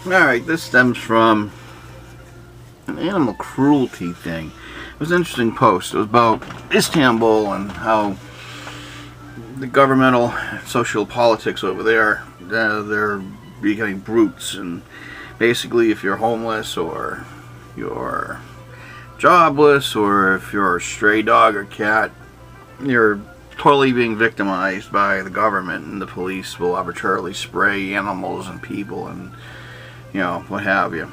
Alright, this stems from an animal cruelty thing. It was an interesting post. It was about Istanbul and how the governmental social politics over there, they're becoming brutes. And basically, if you're homeless or you're jobless or if you're a stray dog or cat, you're totally being victimized by the government, and the police will arbitrarily spray animals and people and, you know, what have you.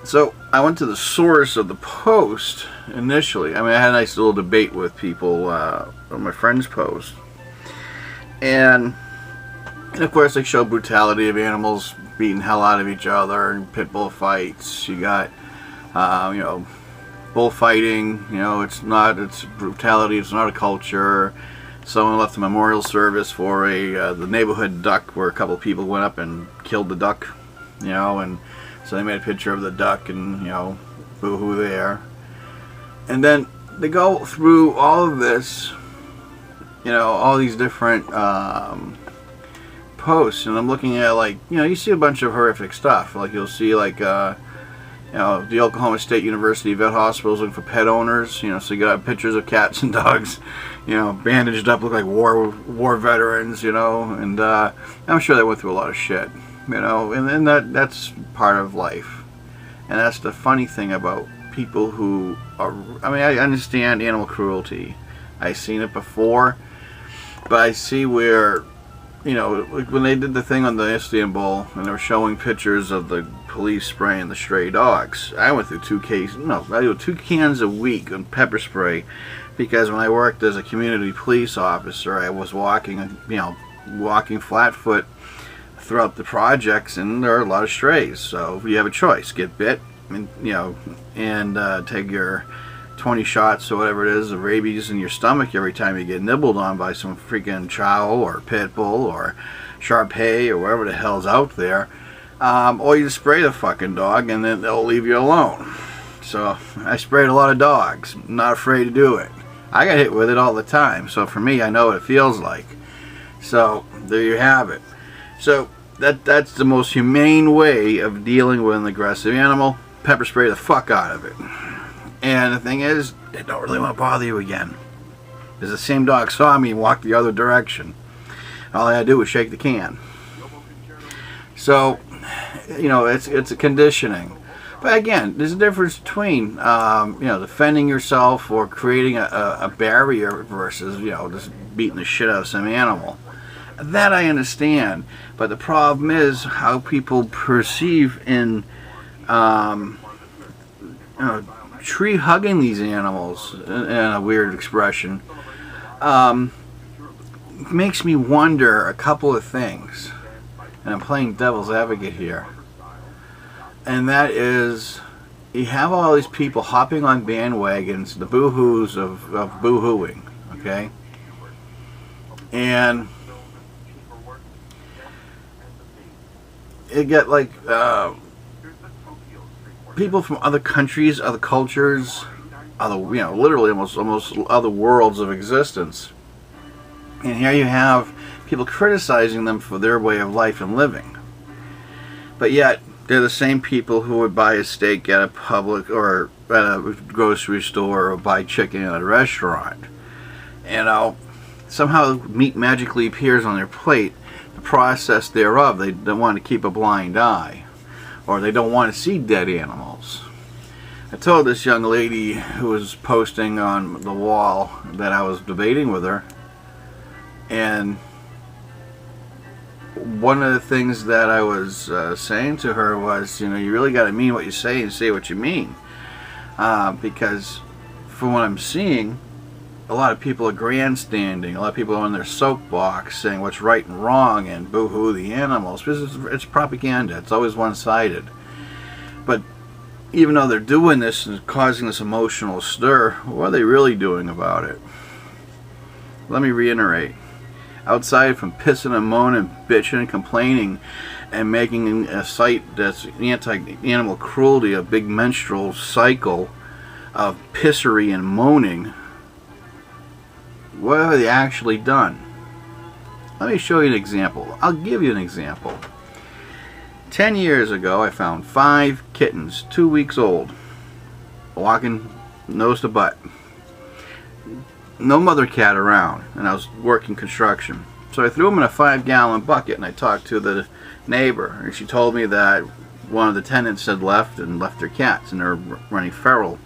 So I went to the source of the post initially. I mean, I had a nice little debate with people on my friend's post. And of course they show brutality of animals beating hell out of each other and pit bull fights. You got, you know, bullfighting. You know, it's brutality. It's not a culture. Someone left a memorial service for the neighborhood duck, where a couple of people went up and killed the duck. You know, and so they made a picture of the duck, and, you know, boo-hoo there. And then they go through all of this, you know, all these different posts, and I'm looking at, like, you know, you see a bunch of horrific stuff. Like, you'll see, like, you know, the Oklahoma State University vet hospitals looking for pet owners. You know, so you got pictures of cats and dogs, you know, bandaged up, look like war veterans. You know, and I'm sure they went through a lot of shit. You know, and that's part of life, and that's the funny thing about people who are. I mean, I understand animal cruelty. I've seen it before, but I see where, you know, when they did the thing on the Istanbul and they were showing pictures of the police spraying the stray dogs. I went through I do 2 cans a week on pepper spray, because when I worked as a community police officer, I was walking, you know, walking flatfoot throughout the projects, and there are a lot of strays. So you have a choice: get bit, and, you know, and take your 20 shots or whatever it is of rabies in your stomach every time you get nibbled on by some freaking chow or pit bull or Shar-Pei or whatever the hell's out there, or you spray the fucking dog and then they'll leave you alone. So I sprayed a lot of dogs. I'm not afraid to do it. I got hit with it all the time, so for me, I know what it feels like. So there you have it. So that's the most humane way of dealing with an aggressive animal. Pepper spray the fuck out of it. And the thing is, they don't really want to bother you again, because the same dog saw me and walked the other direction. All I had to do was shake the can. So, you know, it's a conditioning. But again, there's a difference between, you know, defending yourself or creating a barrier versus, you know, just beating the shit out of some animal. That I understand. But the problem is how people perceive in, you know, tree hugging these animals, in a weird expression, makes me wonder a couple of things. And I'm playing devil's advocate here. And that is, you have all these people hopping on bandwagons, the boo-hoos of boo-hooing, okay? And you get, like, people from other countries, other cultures, other, you know, literally almost other worlds of existence. And here you have people criticizing them for their way of life and living. But yet, they're the same people who would buy a steak at a public or at a grocery store or buy chicken at a restaurant. You know, somehow meat magically appears on their plate. The process thereof, they don't want to keep a blind eye, or they don't want to see dead animals. I told this young lady who was posting on the wall that I was debating with her, and one of the things that I was saying to her was, you know, you really got to mean what you say and say what you mean, because from what I'm seeing, a lot of people are grandstanding. A lot of people are on their soapbox saying what's right and wrong and boo-hoo the animals, because it's propaganda. It's always one-sided. But even though they're doing this and causing this emotional stir, what are they really doing about it? Let me reiterate. Outside from pissing and moaning, bitching and complaining, and making a site that's anti-animal cruelty a big menstrual cycle of pissery and moaning, what have they actually done? Let me show you an example. I'll give you an example. 10 years ago, I found 5 kittens, 2 weeks old, walking nose to butt. No mother cat around, and I was working construction. So I threw them in a 5-gallon bucket, and I talked to the neighbor, and she told me that one of the tenants had left their cats, and they're running feral.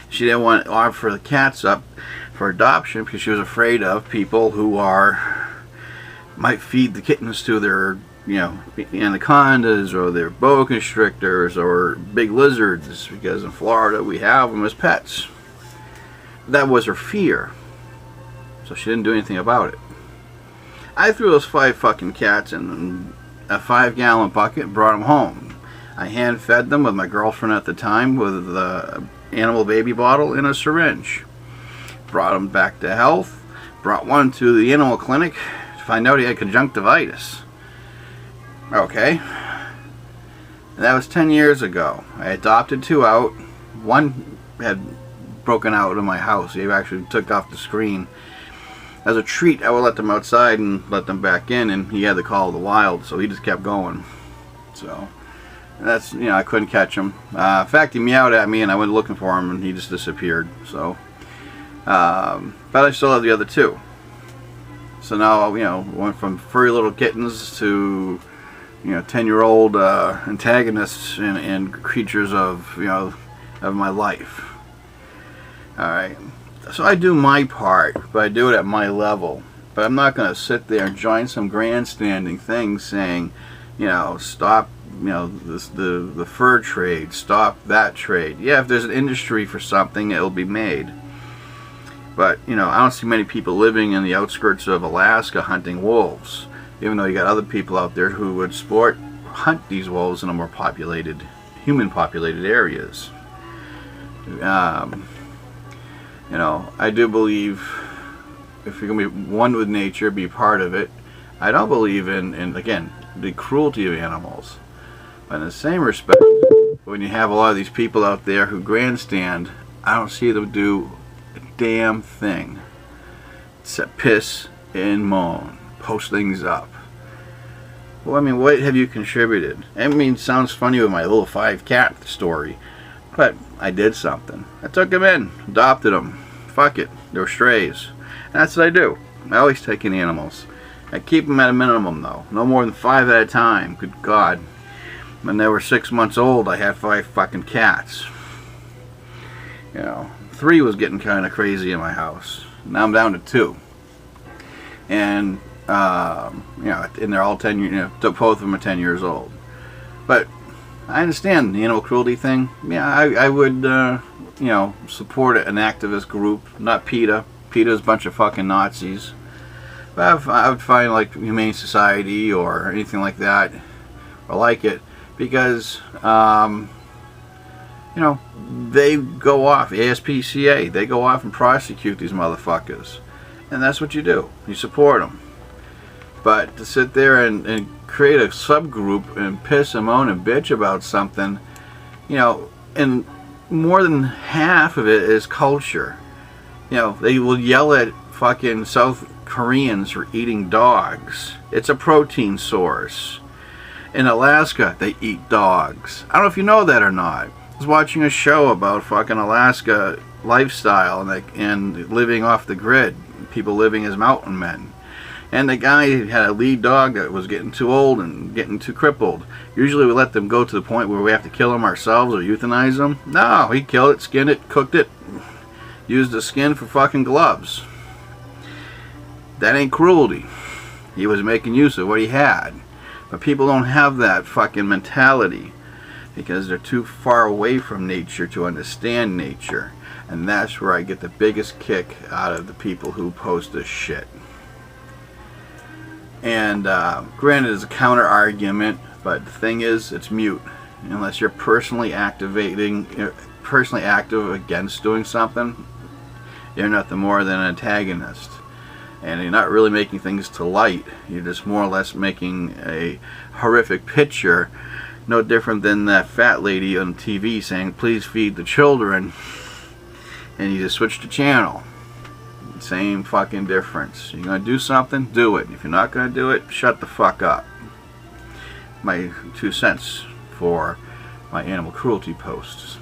She didn't want to offer the cats up for adoption because she was afraid of people who might feed the kittens to their, anacondas or their boa constrictors or big lizards, because in Florida we have them as pets. That was her fear, so she didn't do anything about it. I threw those 5 fucking cats in a 5-gallon bucket and brought them home. I hand fed them with my girlfriend at the time with the animal baby bottle in a syringe. Brought them back to health. Brought one to the animal clinic to find out he had conjunctivitis. Okay. And that was 10 years ago. I adopted 2 out. One had broken out of my house. He actually took off the screen. As a treat, I would let them outside and let them back in, and he had the call of the wild, so he just kept going. So that's, I couldn't catch him. In fact, he meowed at me, and I went looking for him, and he just disappeared. So, but I still have the other 2. So now, went from furry little kittens to, 10-year-old antagonists and creatures of, of my life. All right. So I do my part, but I do it at my level. But I'm not going to sit there and join some grandstanding thing saying, stop, the fur trade, stop that trade. Yeah, if there's an industry for something, it'll be made. But, I don't see many people living in the outskirts of Alaska hunting wolves, even though you got other people out there who would hunt these wolves in a more populated, human-populated areas. I do believe if you're going to be one with nature, be part of it. I don't believe in again, the cruelty of animals. But in the same respect, when you have a lot of these people out there who grandstand, I don't see them do a damn thing except piss and moan, post things up. Well, what have you contributed? It sounds funny with my little 5-cat story, but I did something. I took them in, adopted them. Fuck it, they were strays. And that's what I do. I always take in animals. I keep them at a minimum, though. No more than 5 at a time. Good God. When they were 6 months old, I had 5 fucking cats. 3 was getting kind of crazy in my house. Now I'm down to 2. And, and they're all 10 years, both of them are 10 years old. But I understand the animal cruelty thing. Yeah, I would, support an activist group, not PETA. PETA is a bunch of fucking Nazis. But I would find like Humane Society or anything like that, or like it, because, they go off, ASPCA, they go off and prosecute these motherfuckers. And that's what you do. You support them. But to sit there and create a subgroup and piss and moan and bitch about something, and more than half of it is culture. They will yell at fucking South Koreans for eating dogs. It's a protein source. In Alaska, they eat dogs. I don't know if you know that or not. I was watching a show about fucking Alaska lifestyle and living off the grid. People living as mountain men. And the guy had a lead dog that was getting too old and getting too crippled. Usually we let them go to the point where we have to kill them ourselves or euthanize them. No, he killed it, skinned it, cooked it, used the skin for fucking gloves. That ain't cruelty. He was making use of what he had. But people don't have that fucking mentality because they're too far away from nature to understand nature. And that's where I get the biggest kick out of the people who post this shit. And granted, it's a counter argument, but the thing is, it's mute. Unless you're personally active against doing something, you're nothing more than an antagonist. And you're not really making things to light. You're just more or less making a horrific picture, no different than that fat lady on TV saying, "Please feed the children," and you just switch the channel. Same fucking difference. You're going to do something, do it. If you're not going to do it, shut the fuck up. my 2 cents for my animal cruelty posts.